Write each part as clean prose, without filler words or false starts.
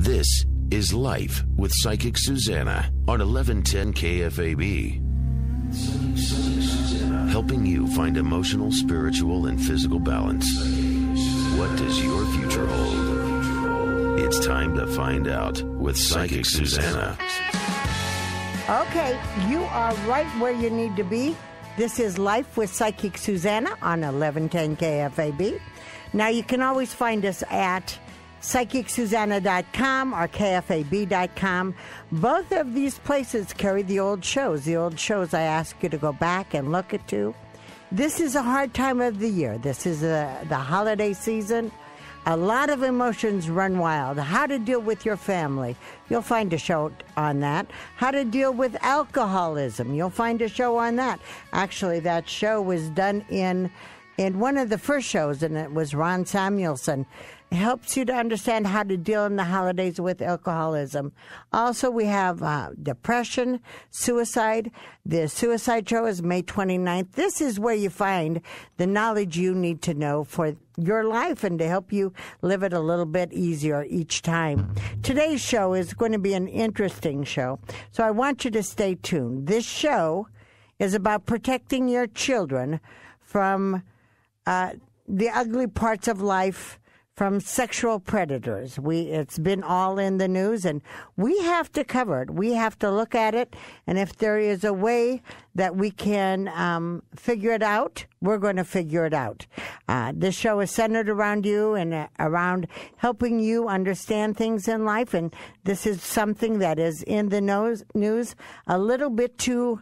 This is Life with Psychic Suzanna on 1110 KFAB. Helping you find emotional, spiritual, and physical balance. What does your future hold? It's time to find out with Psychic Suzanna. Okay, you are right where you need to be. This is Life with Psychic Suzanna on 1110 KFAB. Now, you can always find us at PsychicSuzanna.com or KFAB.com. Both of these places carry the old shows. The old shows I ask you to go back and look at too. This is a hard time of the year. This is the holiday season. A lot of emotions run wild. How to deal with your family. You'll find a show on that. How to deal with alcoholism. You'll find a show on that. Actually, that show was done in one of the first shows, and it was Ron Samuelson. It helps you to understand how to deal in the holidays with alcoholism. Also, we have depression, suicide. The suicide show is May 29th. This is where you find the knowledge you need to know for your life and to help you live it a little bit easier each time. Today's show is going to be an interesting show, so I want you to stay tuned. This show is about protecting your children from the ugly parts of life, from sexual predators. It's been all in the news, and we have to cover it. We have to look at it, and if there is a way that we can figure it out, we're going to figure it out. This show is centered around you and around helping you understand things in life, and this is something that is in the news a little bit too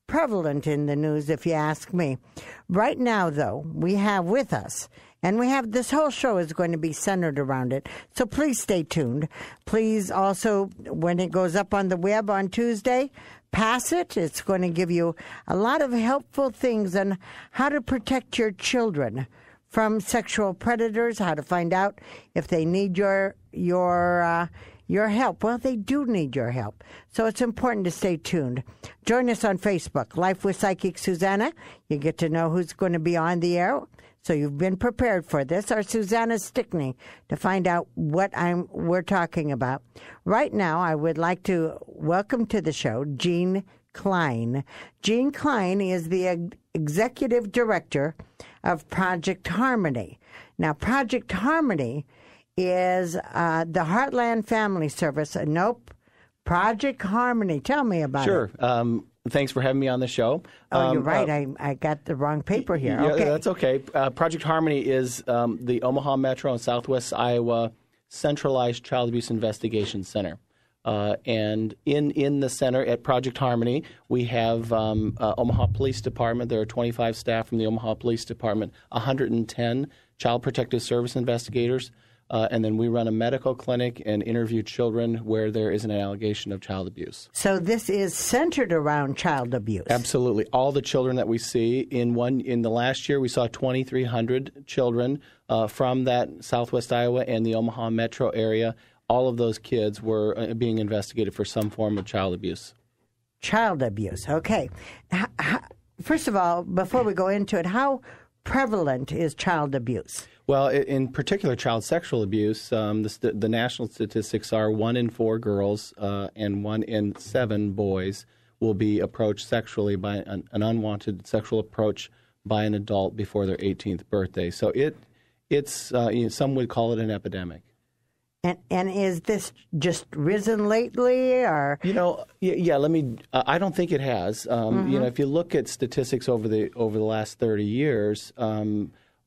prevalent in the news, if you ask me. Right now, though, we have with us, and we have this whole show is going to be centered around it. So please stay tuned. Please also, when it goes up on the web on Tuesday, pass it. It's going to give you a lot of helpful things on how to protect your children from sexual predators, how to find out if they need your help. Well, they do need your help. So it's important to stay tuned. Join us on Facebook, Life with Psychic Suzanna. You get to know who's going to be on the air. So you've been prepared for this, or Susanna Stickney, to find out what we're talking about. Right now, I would like to welcome to the show Gene Klein. Gene Klein is the executive director of Project Harmony. Now, Project Harmony is the Heartland Family Service. Nope, Project Harmony. Tell me about it. Sure. Thanks for having me on the show. Oh, you're right. I got the wrong paper here. Yeah, okay. That's okay. Project Harmony is the Omaha Metro and Southwest Iowa Centralized Child Abuse Investigation Center. And in the center at Project Harmony, we have Omaha Police Department. There are 25 staff from the Omaha Police Department, 110 Child Protective Service investigators, and then we run a medical clinic and interview children where there is an allegation of child abuse. So this is centered around child abuse. Absolutely. All the children that we see in the last year, we saw 2,300 children from that Southwest Iowa and the Omaha metro area. All of those kids were being investigated for some form of child abuse. Child abuse. Okay. First of all, before we go into it, how prevalent is child abuse? Well, in particular, child sexual abuse, the national statistics are 1 in 4 girls and 1 in 7 boys will be approached sexually by an unwanted sexual approach by an adult before their 18th birthday. So it's some would call it an epidemic. And is this just risen lately, or Yeah. I don't think it has. If you look at statistics over the last 30 years,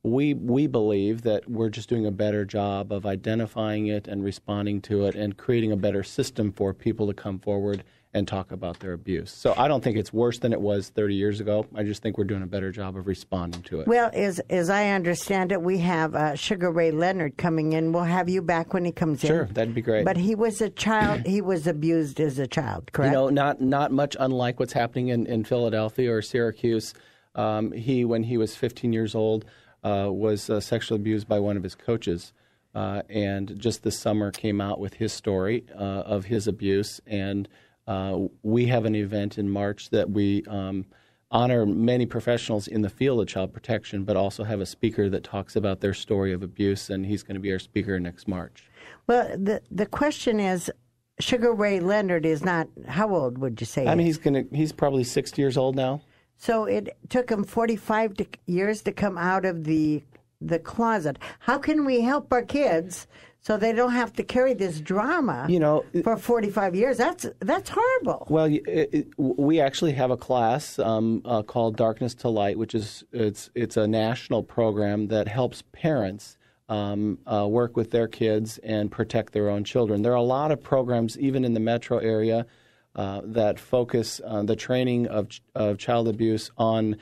we believe that we're just doing a better job of identifying it and responding to it and creating a better system for people to come forward and talk about their abuse. So I don't think it's worse than it was 30 years ago. I just think we're doing a better job of responding to it. Well, as I understand it, we have Sugar Ray Leonard coming in. We'll have you back when he comes in. Sure, that'd be great. But he was a child. He was abused as a child, correct? Not much unlike what's happening in Philadelphia or Syracuse. When he was 15 years old, was sexually abused by one of his coaches. And just this summer came out with his story of his abuse. And we have an event in March that we honor many professionals in the field of child protection, but also have a speaker that talks about their story of abuse, and he's going to be our speaker next March. Well, the question is, Sugar Ray Leonard is not, how old would you say? I mean, he's probably 60 years old now. So it took him 45 years to come out of the closet. How can we help our kids so they don't have to carry this drama for 45 years? That's horrible. Well, we actually have a class called Darkness to Light, which is it's a national program that helps parents work with their kids and protect their own children. There are a lot of programs, even in the metro area, that focus on the training of child abuse on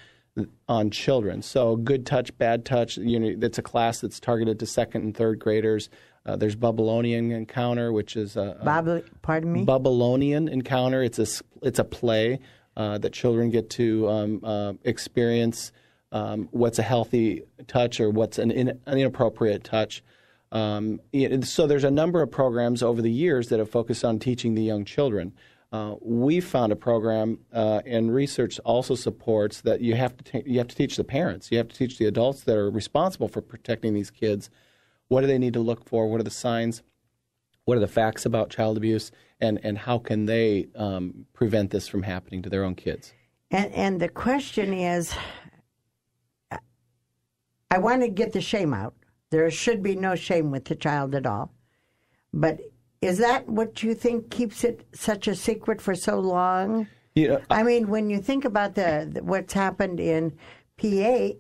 children. So good touch, bad touch, it's a class that's targeted to second and third graders. There's Babylonian Encounter, which is pardon me? Babylonian Encounter. It's a play that children get to experience what's a healthy touch or what's an inappropriate touch. So there's a number of programs over the years that have focused on teaching the young children. We found a program, and research also supports that you have to teach the parents. You have to teach the adults that are responsible for protecting these kids. What do they need to look for? What are the signs? What are the facts about child abuse? And how can they prevent this from happening to their own kids? And the question is, I want to get the shame out. There should be no shame with the child at all. But is that what you think keeps it such a secret for so long? I mean, when you think about what's happened in PA,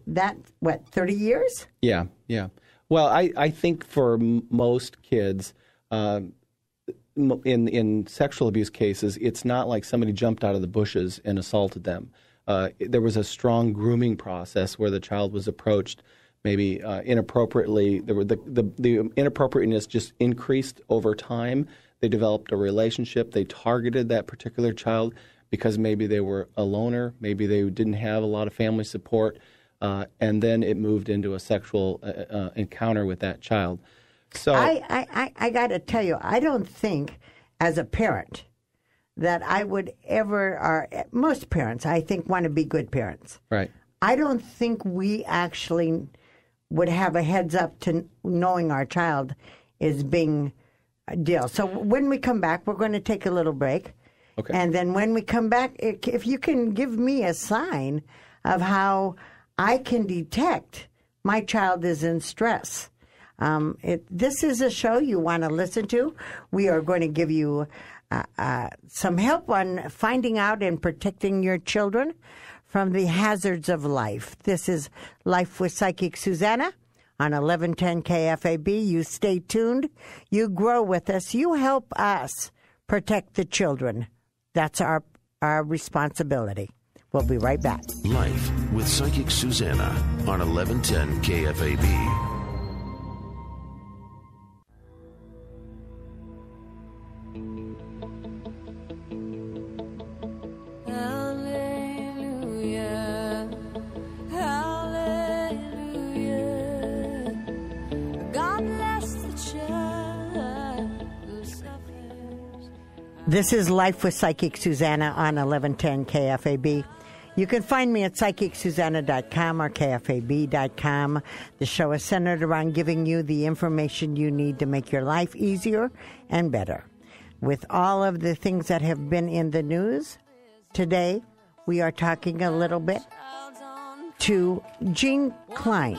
30 years? Yeah. Well, I think for most kids, in sexual abuse cases, it's not like somebody jumped out of the bushes and assaulted them. There was a strong grooming process where the child was approached maybe inappropriately. The inappropriateness just increased over time. They developed a relationship. They targeted that particular child because maybe they were a loner, maybe they didn't have a lot of family support, and then it moved into a sexual encounter with that child. So I got to tell you, I don't think as a parent that I would ever, or most parents, I think, want to be good parents. Right. I don't think we actually would have a heads up to knowing our child is being a deal. So when we come back, we're going to take a little break. Okay. And then when we come back, if you can give me a sign of how I can detect my child is in stress. This is a show you want to listen to. We are going to give you some help on finding out and protecting your children from the hazards of life. This is Life with Psychic Suzanna on 1110 KFAB. You stay tuned. You grow with us. You help us protect the children. That's our responsibility. We'll be right back. Life with Psychic Suzanna on 1110 KFAB. This is Life with Psychic Suzanna on 1110 KFAB. You can find me at PsychicSuzanna.com or KFAB.com. The show is centered around giving you the information you need to make your life easier and better. With all of the things that have been in the news, today we are talking a little bit to Gene Klein.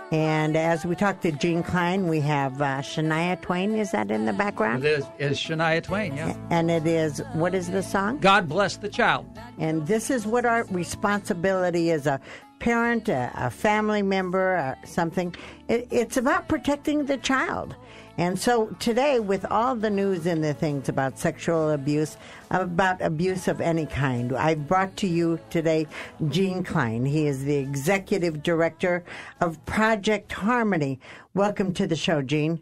And as we talk to Gene Klein, we have Shania Twain. Is that in the background? It is Shania Twain, yeah. And it is, what is the song? God Bless the Child. And this is what our responsibility as a parent, a family member, or something. It's about protecting the child. And so today, with all the news and the things about sexual abuse, about abuse of any kind, I've brought to you today Gene Klein. He is the executive director of Project Harmony. Welcome to the show, Gene.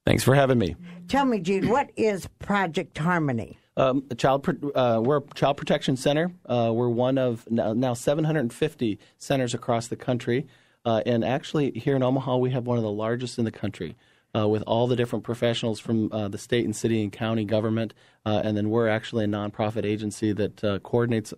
Thanks for having me. Tell me, Gene, what is Project Harmony? We're a child protection center. We're one of now 750 centers across the country. And actually, here in Omaha, we have one of the largest in the country. with all the different professionals from the state and city and county government. And then we're actually a nonprofit agency that coordinates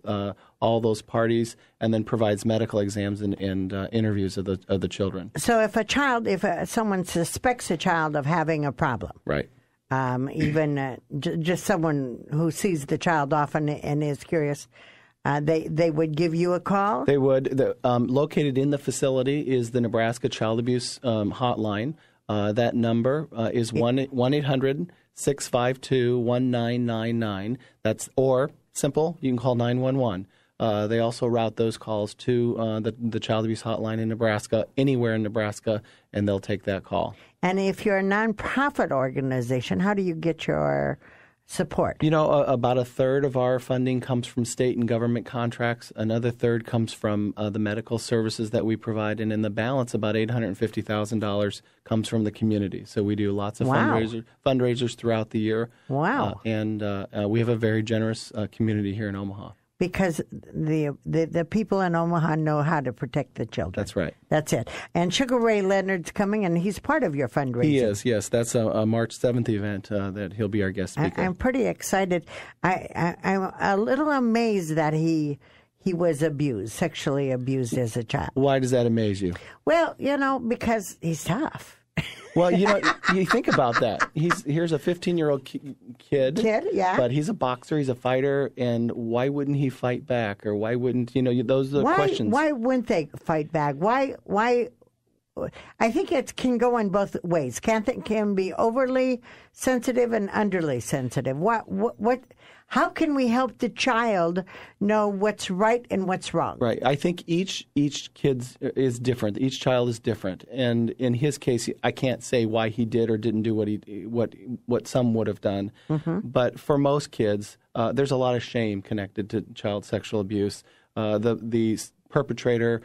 all those parties and then provides medical exams and interviews of the children. So if someone suspects a child of having a problem, right? Even just someone who sees the child often and is curious, they would give you a call? They would. Located in the facility is the Nebraska Child Abuse Hotline. That number is 1-800-652-1999. Or simple, you can call 911. They also route those calls to the Child Abuse Hotline in Nebraska, anywhere in Nebraska, and they'll take that call. And if you're a nonprofit organization, how do you get your support? About a third of our funding comes from state and government contracts. Another third comes from the medical services that we provide. And in the balance, about $850,000 comes from the community. So we do lots of fundraisers throughout the year. Wow. And we have a very generous community here in Omaha. Because the people in Omaha know how to protect the children. That's right. That's it. And Sugar Ray Leonard's coming, and he's part of your fundraiser. He is, yes. That's a March 7th event that he'll be our guest speaker. I'm pretty excited. I'm a little amazed that he was sexually abused as a child. Why does that amaze you? Well, because he's tough. Well, you think about that. Here's a 15-year-old kid. Yeah. But he's a boxer. He's a fighter. And why wouldn't he fight back? Or why wouldn't, those are the questions. Why wouldn't they fight back? Why? I think it can go in both ways. Can be overly sensitive and underly sensitive. How can we help the child know what's right and what's wrong? Right. I think each kid is different. Each child is different. And in his case, I can't say why he did or didn't do what some would have done. Mm-hmm. But for most kids, there's a lot of shame connected to child sexual abuse. The perpetrator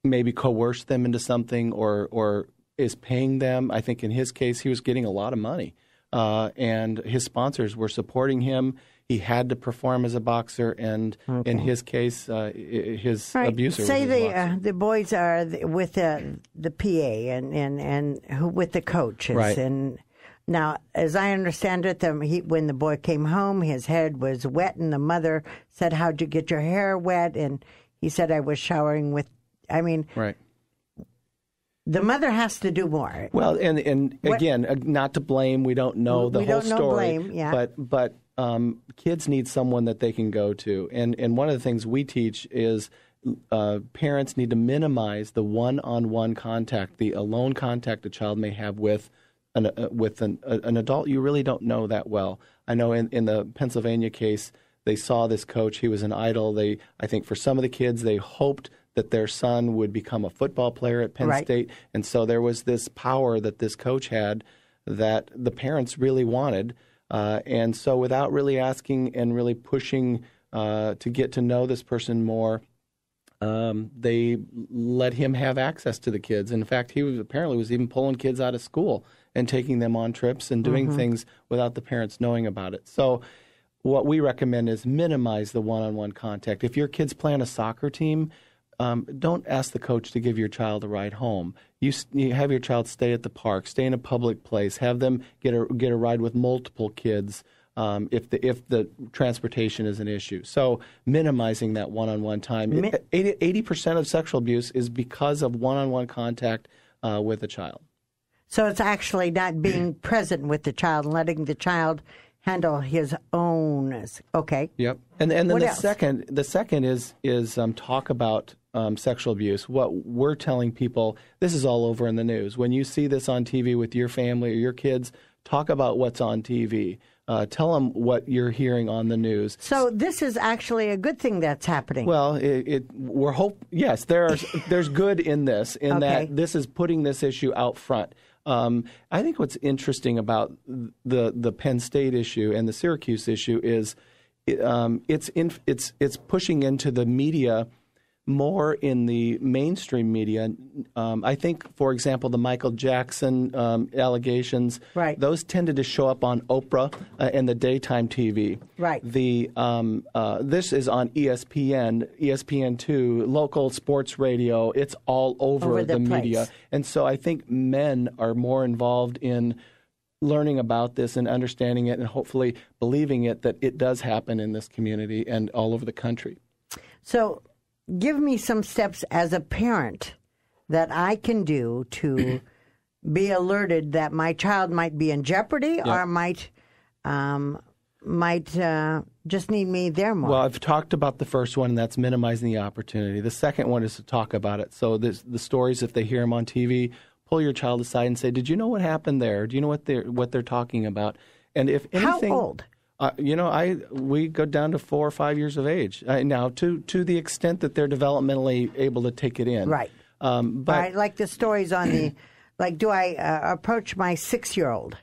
maybe coerced them into something or is paying them. I think in his case, he was getting a lot of money. And his sponsors were supporting him. He had to perform as a boxer, and in his case, his abuser was his boxer. The boys are with the PA and who with the coaches. Right. And now, as I understand it, when the boy came home, his head was wet, and the mother said, "How'd you get your hair wet?" And he said, "I was showering with." Right. The mother has to do more. Well, and again, not to blame. We don't know the whole story. Blame, yeah. But kids need someone that they can go to. And one of the things we teach is parents need to minimize the one-on-one contact, the alone contact a child may have with an adult you really don't know that well. I know in the Pennsylvania case, they saw this coach. He was an idol. I think for some of the kids, they hoped that their son would become a football player at Penn State. And so there was this power that this coach had that the parents really wanted. And so without really asking and really pushing to get to know this person more, they let him have access to the kids. In fact, he apparently was even pulling kids out of school and taking them on trips and doing things without the parents knowing about it. So what we recommend is minimize the one-on-one contact. If your kids play on a soccer team, don't ask the coach to give your child a ride home. You have your child stay at the park, stay in a public place, have them get a ride with multiple kids if the transportation is an issue. So minimizing that one-on-one time. 80% of sexual abuse is because of one-on-one contact with a child. So it's actually not being present with the child, letting the child handle his own. Okay. Yep. And then what the else? second is talk about sexual abuse. What we're telling people, this is all over in the news. When you see this on TV with your family or your kids, talk about what's on TV. Tell them what you're hearing on the news. So this is actually a good thing that's happening. Well, yes, there's good in this, that this is putting this issue out front. I think what's interesting about the Penn State issue and the Syracuse issue is it's pushing into the media more in the mainstream media. I think, for example, the Michael Jackson allegations, right, those tended to show up on Oprah and the daytime TV. Right. This is on ESPN, ESPN2, local sports radio. It's all over the media. And so I think men are more involved in learning about this and understanding it and hopefully believing it, that it does happen in this community and all over the country. So give me some steps as a parent that I can do to be alerted that my child might be in jeopardy or might just need me there more. Well, I've talked about the first one, and that's minimizing the opportunity. The second one is to talk about it. So the stories, if they hear them on TV, pull your child aside and say, "Did you know what happened there? Do you know what they're talking about?" And if anything, how old? We go down to 4 or 5 years of age now, to the extent that they're developmentally able to take it in. Right. But like the stories on the, like, do I approach my 6-year-old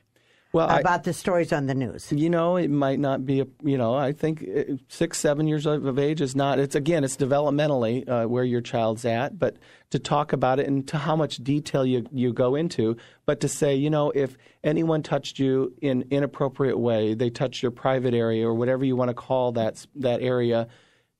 about the stories on the news? It might not be I think 6, 7 years of age is not. It's developmentally where your child's at, but to talk about it and to how much detail you go into, but to say, if anyone touched you in inappropriate way, they touched your private area or whatever you want to call that area,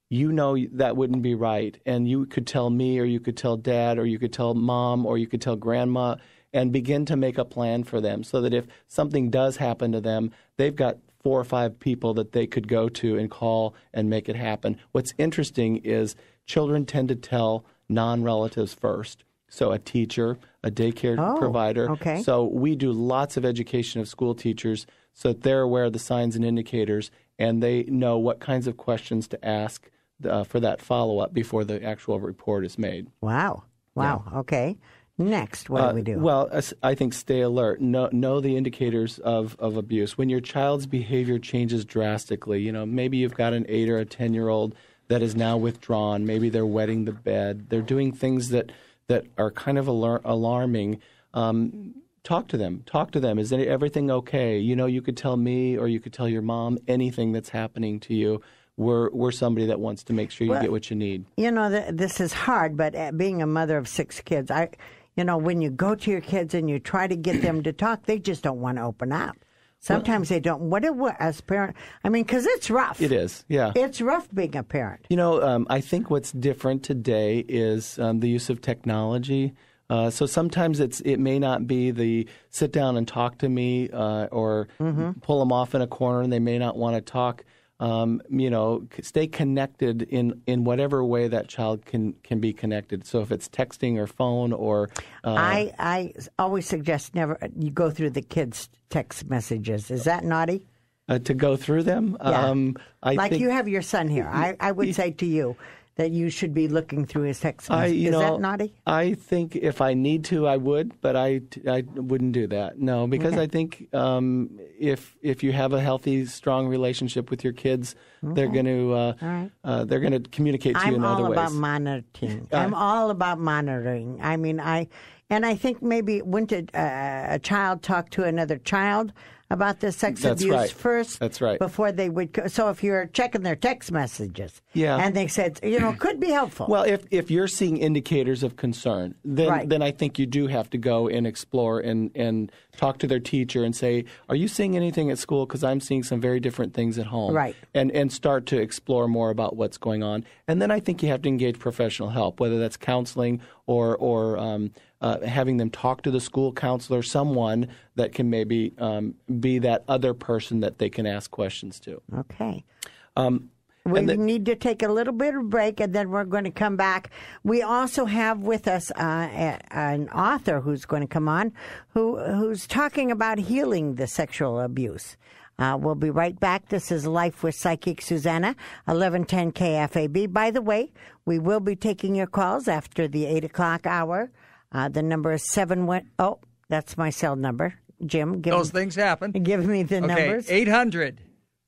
that wouldn't be right. And you could tell me, or you could tell dad, or you could tell mom, or you could tell grandma, and begin to make a plan for them so that if something does happen to them, they've got 4 or 5 people that they could go to and call and make it happen. What's interesting is children tend to tell non-relatives first. So a teacher, a daycare provider. Okay. So we do lots of education of school teachers so that they're aware of the signs and indicators, and they know what kinds of questions to ask for that follow-up before the actual report is made. Wow. Yeah. Okay. Next, what do we do? Well, I think stay alert. Know the indicators of abuse. When your child's behavior changes drastically, maybe you've got an 8 or a 10-year-old that is now withdrawn. Maybe they're wetting the bed. They're doing things that are kind of alarming. Talk to them. Is everything okay? You could tell me, or you could tell your mom anything that's happening to you. We're somebody that wants to make sure you get what you need. This is hard, but being a mother of 6 kids, when you go to your kids and you try to get them to talk, they just don't want to open up. Sometimes they don't. As parent, because it's rough. It is, yeah. It's rough being a parent. I think what's different today is the use of technology. So sometimes it may not be the sit down and talk to me or pull them off in a corner and they may not want to talk. Stay connected in whatever way that child can be connected. So if it's texting or phone or... I always suggest never you go through the kids' text messages. Is that naughty? To go through them? Yeah. I think, you have your son here. I would say to you that you should be looking through his text messages. Is that naughty? I think if I need to, I would, but I wouldn't do that. No, because I think if you have a healthy, strong relationship with your kids, they're going to communicate to you in other ways. I'm all about monitoring. I'm all about monitoring. I think maybe wouldn't a child talk to another child about the sex abuse first? That's right. Before they would. So if you're checking their text messages, yeah, and they said, could be helpful. Well, if you're seeing indicators of concern, then I think you do have to go and explore and talk to their teacher and say, are you seeing anything at school? Because I'm seeing some very different things at home. Right. And start to explore more about what's going on. And then I think you have to engage professional help, whether that's counseling or having them talk to the school counselor, someone that can maybe be that other person that they can ask questions to. Okay. We need to take a little bit of break, and then we're going to come back. We also have with us an author who's going to come on who's talking about healing the sexual abuse. We'll be right back. This is Life with Psychic Suzanna, 1110 KFAB. By the way, we will be taking your calls after the 8 o'clock hour. The number is 71. Oh, that's my cell number. Jim, those things happen. Give me the numbers.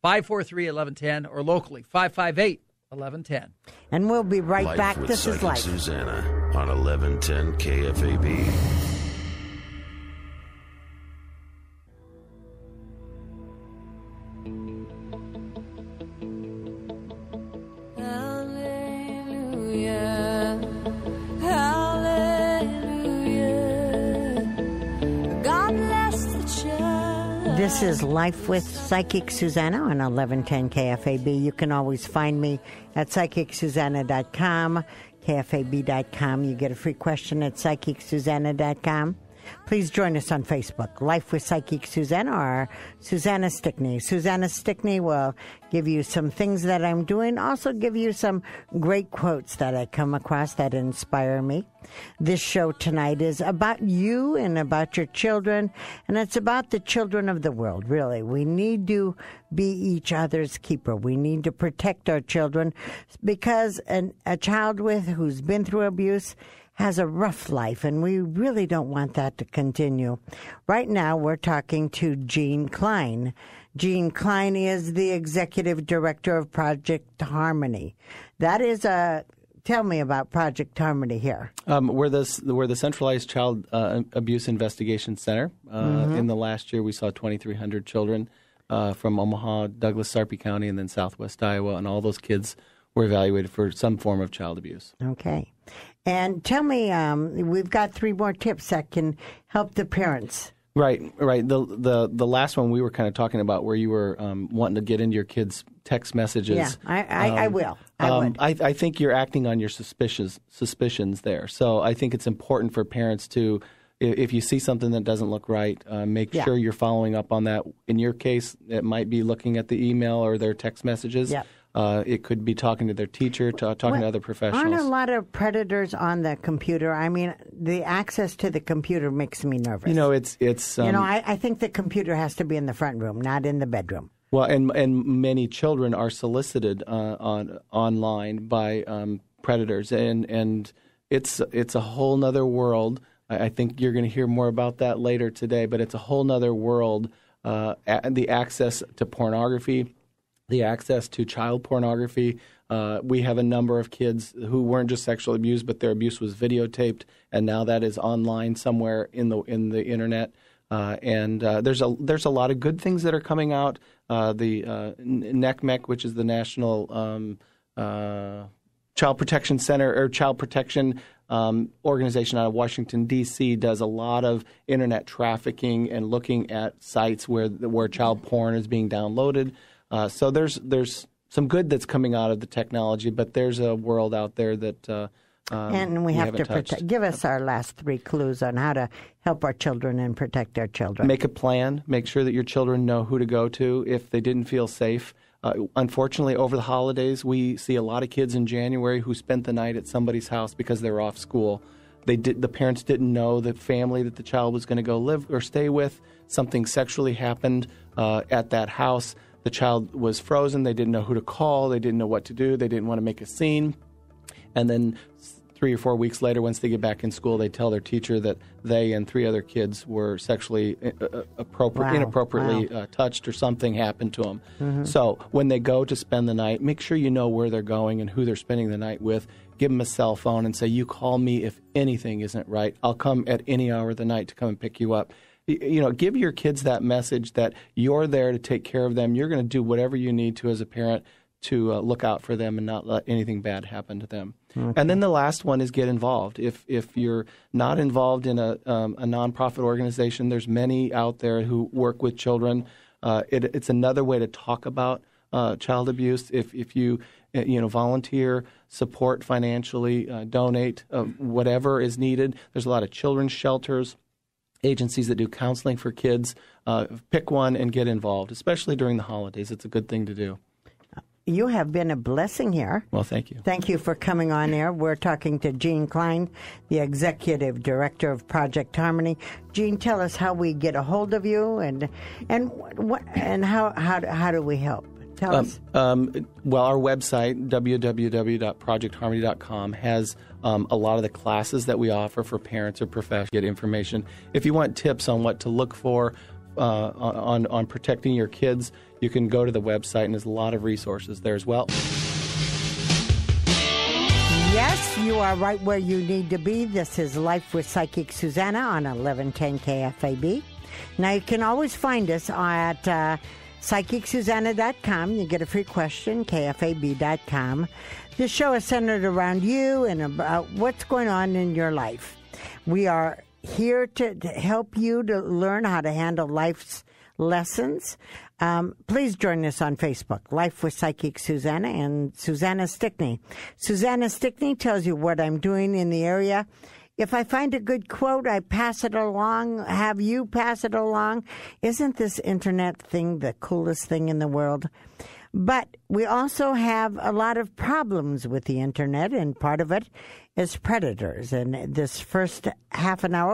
800-543-1110 or locally 558-1110. And we'll be right back. This is Life. Suzanna on 1110 KFAB. Hallelujah. This is Life with Psychic Suzanna on 1110 KFAB. You can always find me at psychicsuzanna.com, KFAB.com. You get a free question at psychicsuzanna.com. Please join us on Facebook, Life with Psychic Suzanna or Susanna Stickney. Susanna Stickney will give you some things that I'm doing, also give you some great quotes that I come across that inspire me. This show tonight is about you and about your children, and it's about the children of the world, really. We need to be each other's keeper. We need to protect our children because a child who's been through abuse has a rough life, and we really don't want that to continue. Right now, we're talking to Gene Klein. Gene Klein is the executive director of Project Harmony. That is tell me about Project Harmony here. We're the centralized child abuse investigation center. In the last year, we saw 2,300 children from Omaha, Douglas, Sarpy County, and then Southwest Iowa, and all those kids were evaluated for some form of child abuse. Okay. And tell me, we've got 3 more tips that can help the parents. Right. The last one we were kind of talking about where you were wanting to get into your kids' text messages. Yeah, I will. I would. I think you're acting on your suspicions there. So I think it's important for parents to, if you see something that doesn't look right, make sure you're following up on that. In your case, it might be looking at the email or their text messages. Yeah. It could be talking to their teacher, talking to other professionals. Aren't a lot of predators on the computer? I mean, the access to the computer makes me nervous. You know, it's. I think the computer has to be in the front room, not in the bedroom. Well, and many children are solicited online by predators, and it's a whole nother world. I think you're going to hear more about that later today, but it's a whole nother world. The access to pornography. The access to child pornography. We have a number of kids who weren't just sexually abused, but their abuse was videotaped, and now that is online somewhere in the internet. And there's a lot of good things that are coming out. The NECMEC, which is the National Child Protection Center or Child Protection organization out of Washington, D.C., does a lot of internet trafficking and looking at sites where child porn is being downloaded. So there's some good that's coming out of the technology, but there's a world out there that and we have to protect. Give us our last 3 clues on how to help our children and protect our children. Make a plan. Make sure that your children know who to go to if they didn't feel safe. Unfortunately, over the holidays, we see a lot of kids in January who spent the night at somebody's house because they were off school. The parents didn't know the family that the child was going to go live or stay with. Something sexually happened at that house. The child was frozen. They didn't know who to call. They didn't know what to do. They didn't want to make a scene. And then 3 or 4 weeks later, once they get back in school, they tell their teacher that they and 3 other kids were sexually inappropriately touched or something happened to them. Mm-hmm. So when they go to spend the night, make sure you know where they're going and who they're spending the night with. Give them a cell phone and say, you call me if anything isn't right. I'll come at any hour of the night to come and pick you up. You know, give your kids that message that you're there to take care of them. You're going to do whatever you need to as a parent to look out for them and not let anything bad happen to them. Okay. And then the last one is get involved. If you're not involved in a nonprofit organization, there's many out there who work with children. It's another way to talk about child abuse. If you volunteer, support financially, donate, whatever is needed. There's a lot of children's shelters, agencies that do counseling for kids. Pick one and get involved, especially during the holidays. It's a good thing to do. You have been a blessing here. Well, thank you. Thank you for coming on air. We're talking to Gene Klein, the Executive Director of Project Harmony. Gene, tell us how we get a hold of you and how do we help? Tell us. Well, our website, www.projectharmony.com, has a lot of the classes that we offer for parents or professionals. Get information. If you want tips on what to look for on protecting your kids, you can go to the website, and there's a lot of resources there as well. Yes, you are right where you need to be. This is Life with Psychic Suzanna on 1110 KFAB. Now, you can always find us at psychicsuzanna.com. You get a free question, KFAB.com. This show is centered around you and about what's going on in your life. We are here to help you to learn how to handle life's lessons. Please join us on Facebook, Life with Psychic Suzanna and Suzanna Stickney. Suzanna Stickney tells you what I'm doing in the area. If I find a good quote, I pass it along, have you pass it along. Isn't this internet thing the coolest thing in the world? But we also have a lot of problems with the internet, and part of it is predators. And this first half an hour,